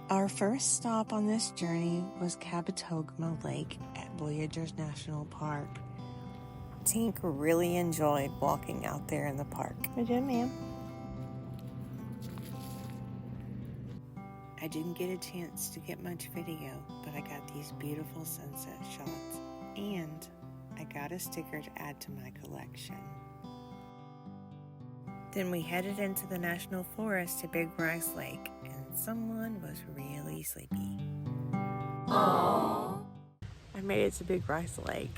Our first stop on this journey was Kabetogama Lake at Voyagers National Park. Tink really enjoyed walking out there in the park. I did, ma'am. I didn't get a chance to get much video, but I got these beautiful sunset shots, and I got a sticker to add to my collection. Then we headed into the National Forest to Big Rice Lake, and someone was really sleepy. Aww. I made it to Big Rice Lake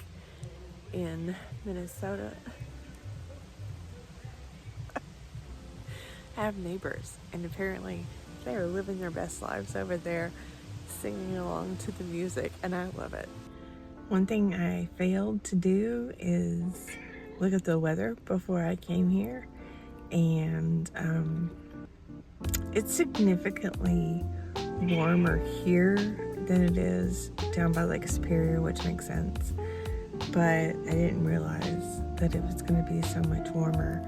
in Minnesota. I have neighbors, and apparently they are living their best lives over there, singing along to the music, and I love it. One thing I failed to do is look at the weather before I came here, and it's significantly warmer here than it is down by Lake Superior, which makes sense, but I didn't realize that it was going to be so much warmer.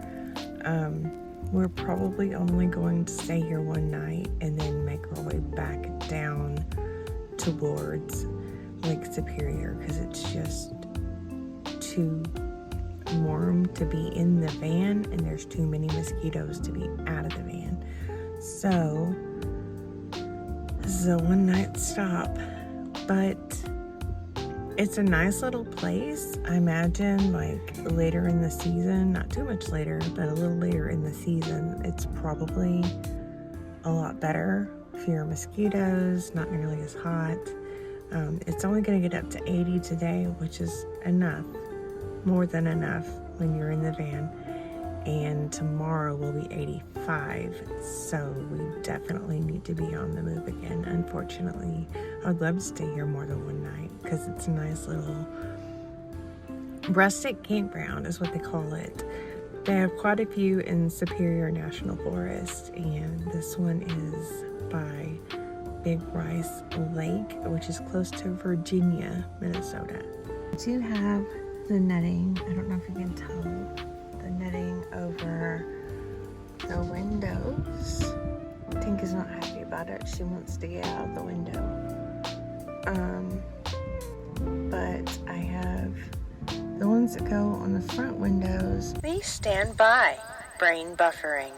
We're probably only going to stay here one night and then make our way back down towards Lake Superior because it's just too warm to be in the van and there's too many mosquitoes to be out of the van. So this is a one night stop, but it's a nice little place. I imagine like later in the season, not too much later, but a little later in the season, it's probably a lot better. Fewer mosquitoes, not nearly as hot. It's only going to get up to 80 today, which is enough, more than enough when you're in the van. And tomorrow will be 85, so we definitely need to be on the move again. Unfortunately, I'd love to stay here more than one night because it's a nice little rustic campground is what they call it. They have quite a few in Superior National Forest, and this one is by Big Rice Lake, which is close to Virginia, Minnesota. I do have the netting, I don't know if you can tell, the netting over the windows. Tink is not happy about it. She wants to get out of the window. But I have the ones that go on the front windows. Please stand by. Brain buffering.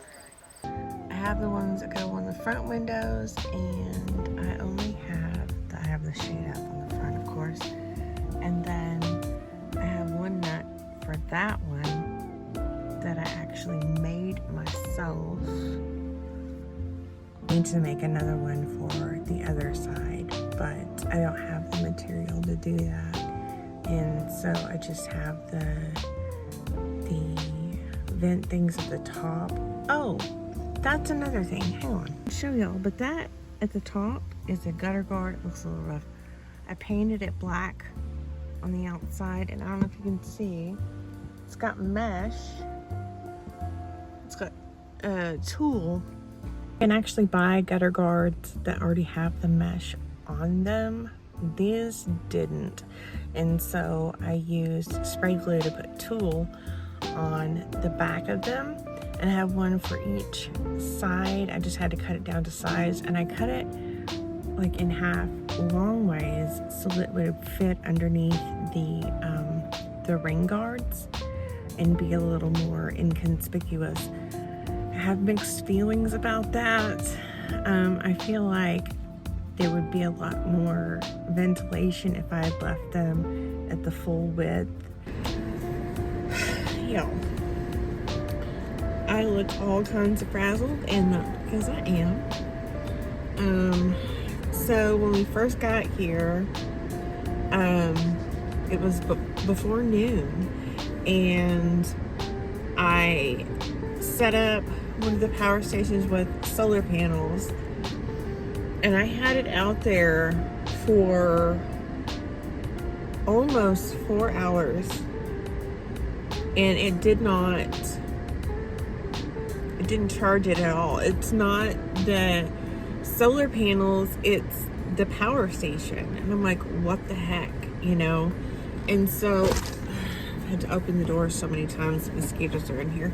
I have the ones that go on the front windows, and I only have the shade up on the front, of course. And then I have one nut for that one that I actually made myself. I need to make another one for the other side, but I don't have the material to do that. And so I just have the vent things at the top. Oh, that's another thing. Hang on. I'll show y'all, but that at the top is a gutter guard. It looks a little rough. I painted it black on the outside, and I don't know if you can see. It's got mesh. It's got a tool. You can actually buy gutter guards that already have the mesh on them. These didn't, and so I used spray glue to put tulle on the back of them, and I have one for each side. I just had to cut it down to size, and I cut it like in half long ways so that it would fit underneath the ring guards and be a little more inconspicuous. I have mixed feelings about that. I feel like there would be a lot more ventilation if I had left them at the full width. Yo, I look all kinds of frazzled, and not because I am. So when we first got here, it was before noon, and I set up one of the power stations with solar panels, and I had it out there for almost 4 hours, and it didn't charge it at all. It's not the solar panels, it's the power station. And I'm like, what the heck, you know? And so I've had to open the door so many times. The mosquitoes are in here.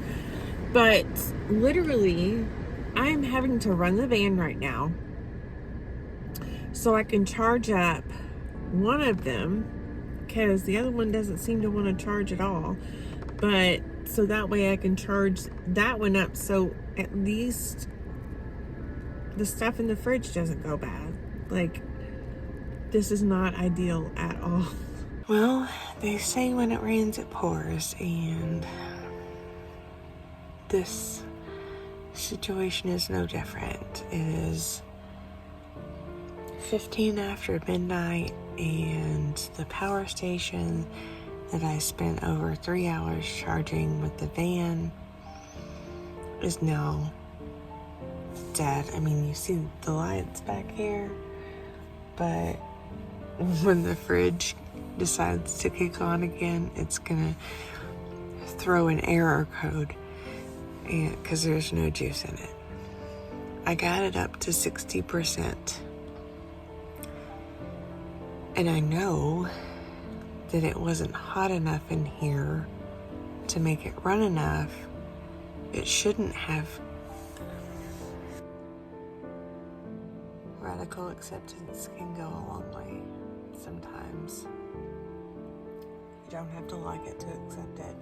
But literally, I'm having to run the van right now so I can charge up one of them, because the other one doesn't seem to want to charge at all. But so that way I can charge that one up, so at least the stuff in the fridge doesn't go bad. Like, this is not ideal at all. Well, they say when it rains it pours, and this situation is no different. It is 15 after midnight, and the power station that I spent over 3 hours charging with the van is now dead. I mean, you see the lights back here, but when the fridge decides to kick on again, it's gonna throw an error code, and because there's no juice in it. I got it up to 60%, and I know that it wasn't hot enough in here to make it run enough. It shouldn't have. Radical acceptance can go a long way sometimes. You don't have to like it to accept it.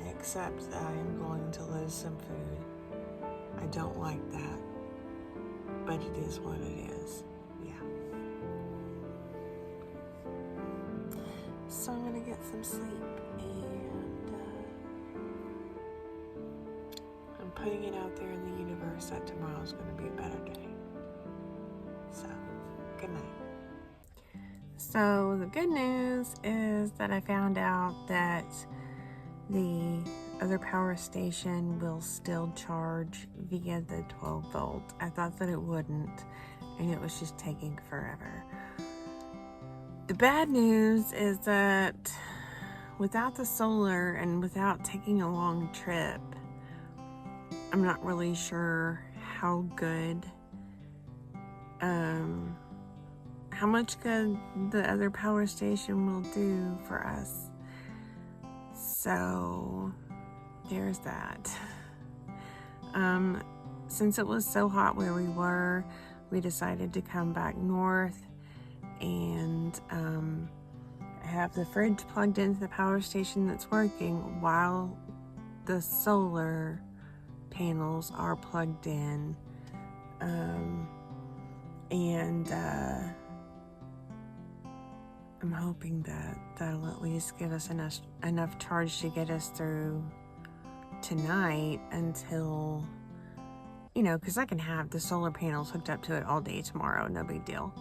I accept that I am going to lose some food. I don't like that, but it is what it is. Yeah. So I'm gonna get some sleep, and I'm putting it out there in the universe that tomorrow's gonna be a better day. So, good night. So the good news is that I found out that the other power station will still charge via the 12 volt. I thought that it wouldn't, and it was just taking forever. The bad news is that without the solar and without taking a long trip, I'm not really sure how much good the other power station will do for us. So there's that. Since it was so hot where we were, we decided to come back north, and I have the fridge plugged into the power station that's working while the solar panels are plugged in. I'm hoping that that'll at least give us enough charge to get us through tonight until, because I can have the solar panels hooked up to it all day tomorrow, no big deal.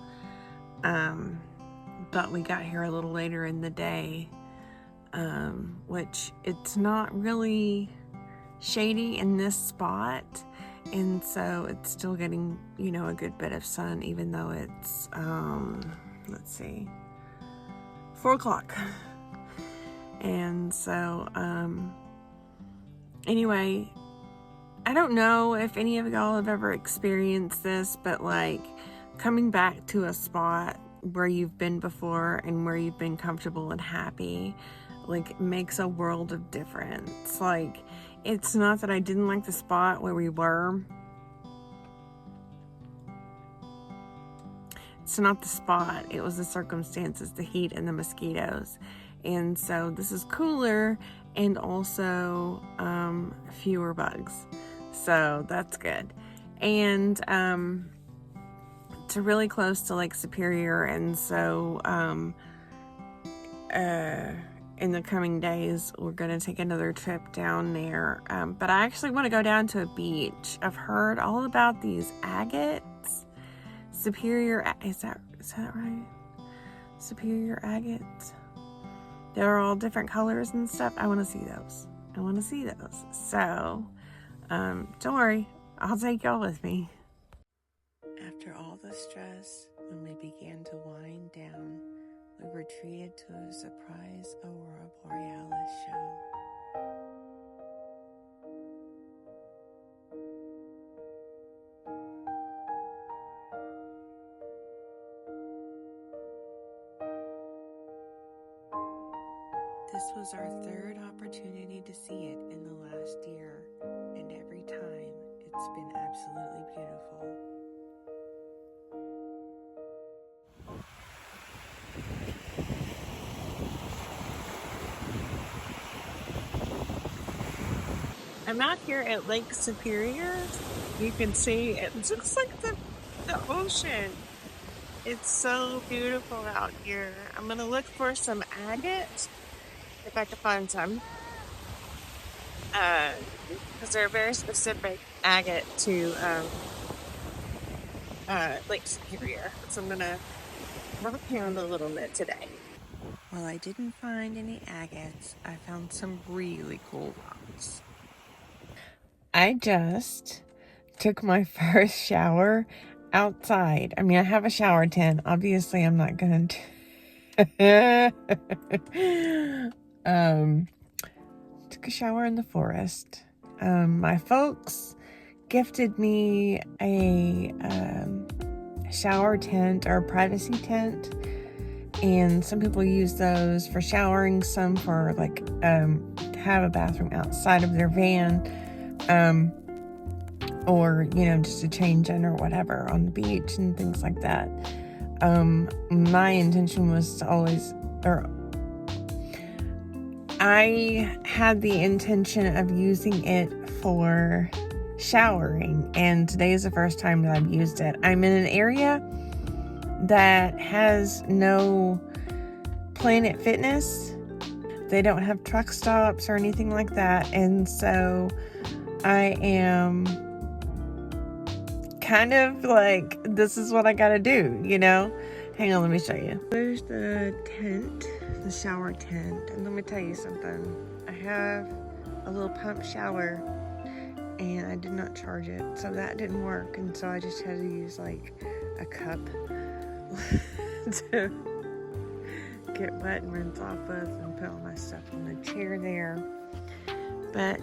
But we got here a little later in the day, which it's not really shady in this spot, and so it's still getting, a good bit of sun, even though it's, let's see, 4 o'clock. And so, anyway, I don't know if any of y'all have ever experienced this, but like coming back to a spot where you've been before and where you've been comfortable and happy, like, makes a world of difference. Like, it's not that I didn't like the spot where we were. It's not the spot. It was the circumstances, the heat and the mosquitoes. And so this is cooler and also fewer bugs. So that's good. And it's really close to Lake Superior. And so in the coming days, we're going to take another trip down there. But I actually want to go down to a beach. I've heard all about these agates. Superior, is that right? Superior agates. They're all different colors and stuff. I want to see those. So, don't worry. I'll take y'all with me. After all the stress, when we began to wind down, we were treated to a surprise Aurora borealis show. This was our third opportunity to see it in the last year, and every time it's been absolutely beautiful. I'm out here at Lake Superior. You can see it looks like the ocean. It's so beautiful out here. I'm gonna look for some agate if I can find some, because they're very specific agate to Lake Superior. So I'm gonna rock around a little bit today. Well, I didn't find any agates. I found some really cool rocks. I just took my first shower outside. I mean, I have a shower tent. Obviously, I'm not gonna took a shower in the forest. My folks gifted me a shower tent or a privacy tent, and some people use those for showering, some for like to have a bathroom outside of their van, or just to change in or whatever on the beach and things like that. My intention was to I had the intention of using it for showering, and today is the first time that I've used it. I'm in an area that has no Planet Fitness. They don't have truck stops or anything like that, and so I am kind of like, this is what I gotta do, Hang on, let me show you. There's the tent, the shower tent, and let me tell you something. I have a little pump shower, and I did not charge it, so that didn't work, and so I just had to use like a cup to get wet and rinse off with and put all my stuff on the chair there. But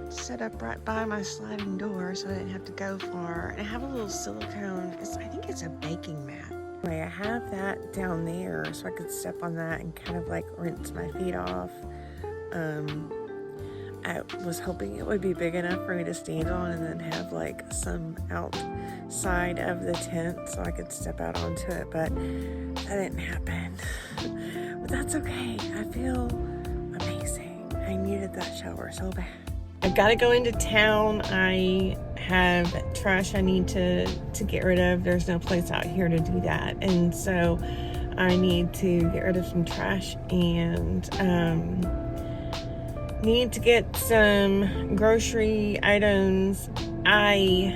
set up right by my sliding door so I didn't have to go far. And I have a little silicone, I think it's a baking mat. Anyway, I have that down there so I could step on that and kind of like rinse my feet off. I was hoping it would be big enough for me to stand on and then have like some outside of the tent so I could step out onto it, but that didn't happen. But that's okay. I feel amazing. I needed that shower so bad. I've got to go into town. I have trash I need to get rid of. There's no place out here to do that, and so I need to get rid of some trash and need to get some grocery items. I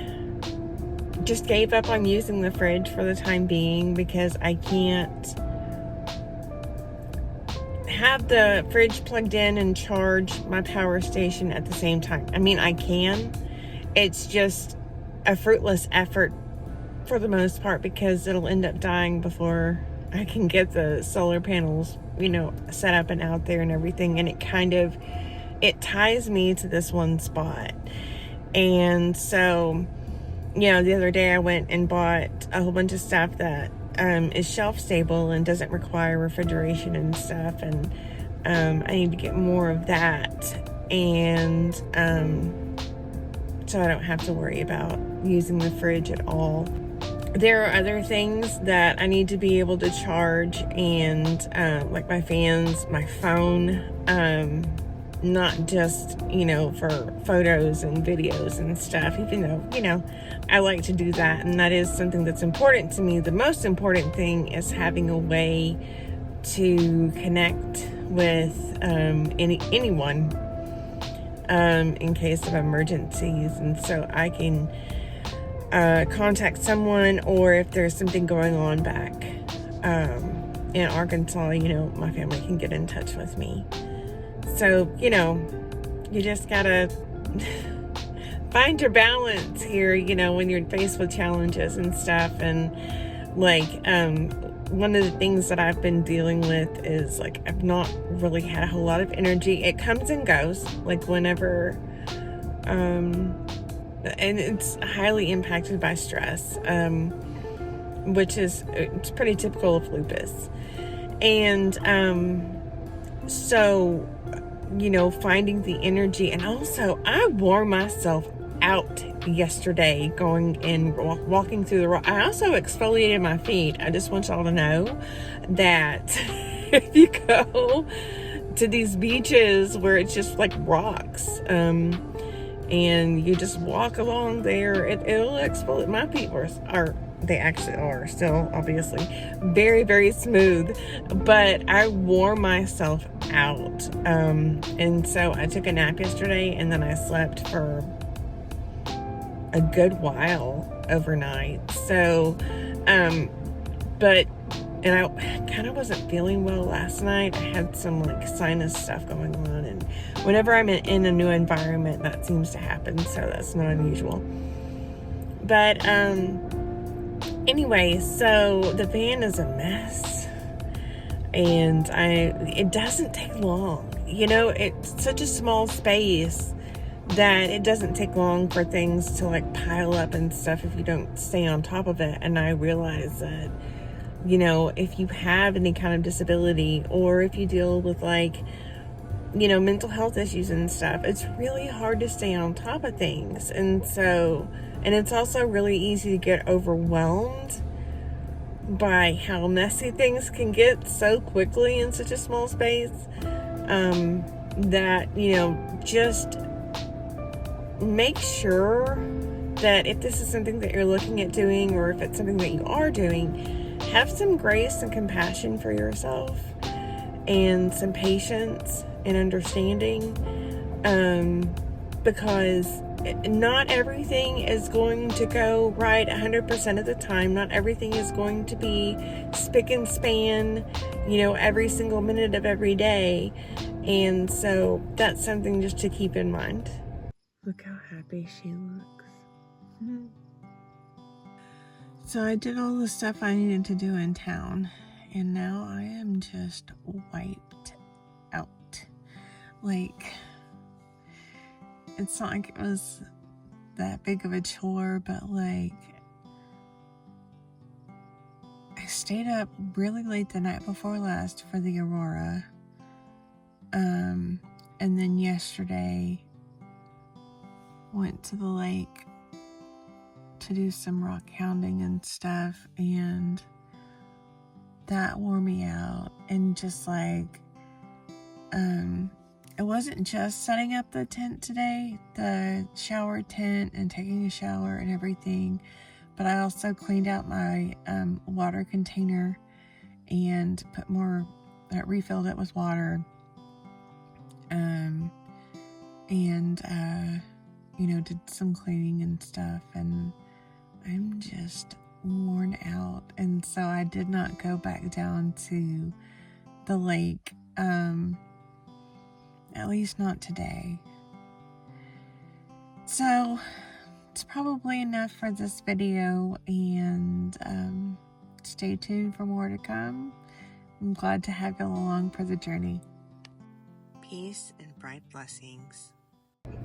just gave up on using the fridge for the time being because I can't have the fridge plugged in and charge my power station at the same time. I mean, I can. It's just a fruitless effort for the most part because it'll end up dying before I can get the solar panels, set up and out there and everything. And it ties me to this one spot. And so, the other day I went and bought a whole bunch of stuff that is shelf stable and doesn't require refrigeration and stuff, and I need to get more of that, and so I don't have to worry about using the fridge at all. There are other things that I need to be able to charge, and like my fans, my phone, not just for photos and videos and stuff, even though I like to do that, and that is something that's important to me. The most important thing is having a way to connect with anyone in case of emergencies, and so I can contact someone, or if there's something going on back in Arkansas, my family can get in touch with me. So, you just gotta find your balance here, when you're faced with challenges and stuff. And one of the things that I've been dealing with is I've not really had a whole lot of energy. It comes and goes, whenever, and it's highly impacted by stress, which it's pretty typical of lupus. And, so, finding the energy. And also, I wore myself out yesterday going and walking through the rock. I also exfoliated my feet. I just want y'all to know that if you go to these beaches where it's just like rocks. And you just walk along there. It'll exfoliate. My feet they actually are still obviously very, very smooth, but I wore myself out. And so I took a nap yesterday, and then I slept for a good while overnight. So, and I kind of wasn't feeling well last night. I had some like sinus stuff going on, and whenever I'm in a new environment, that seems to happen. So that's not unusual. But anyway, so the van is a mess, and it doesn't take long. You know, it's such a small space that it doesn't take long for things to like pile up and stuff if you don't stay on top of it. And I realize that, you know, if you have any kind of disability, or if you deal with like, you know, mental health issues and stuff, it's really hard to stay on top of things. And it's also really easy to get overwhelmed by how messy things can get so quickly in such a small space, that, you know, just make sure that if this is something that you're looking at doing, or if it's something that you are doing, have some grace and compassion for yourself, and some patience and understanding, because not everything is going to go right 100% of the time. Not everything is going to be spick and span, you know, every single minute of every day. And so that's something just to keep in mind. Look how happy she looks. So I did all the stuff I needed to do in town, and now I am just wiped out. Like, it's not like it was that big of a chore, but like, I stayed up really late the night before last for the Aurora. And then yesterday went to the lake to do some rock hounding and stuff, and that wore me out. And just like, it wasn't just setting up the tent today, the shower tent, and taking a shower and everything, but I also cleaned out my water container and refilled it with water, and you know, did some cleaning and stuff, and I'm just worn out. And so I did not go back down to the lake, at least not today. So it's probably enough for this video, and stay tuned for more to come. I'm glad to have you along for the journey. Peace and bright blessings.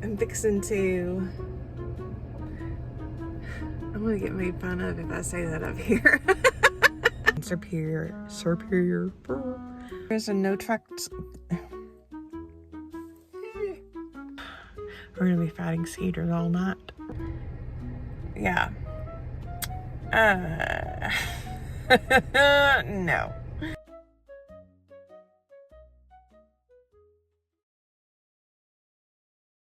I'm fixing to... I'm going to get made fun of if I say that up here. Superior. There's a no truck. We're going to be fighting cedars all night. Yeah. No.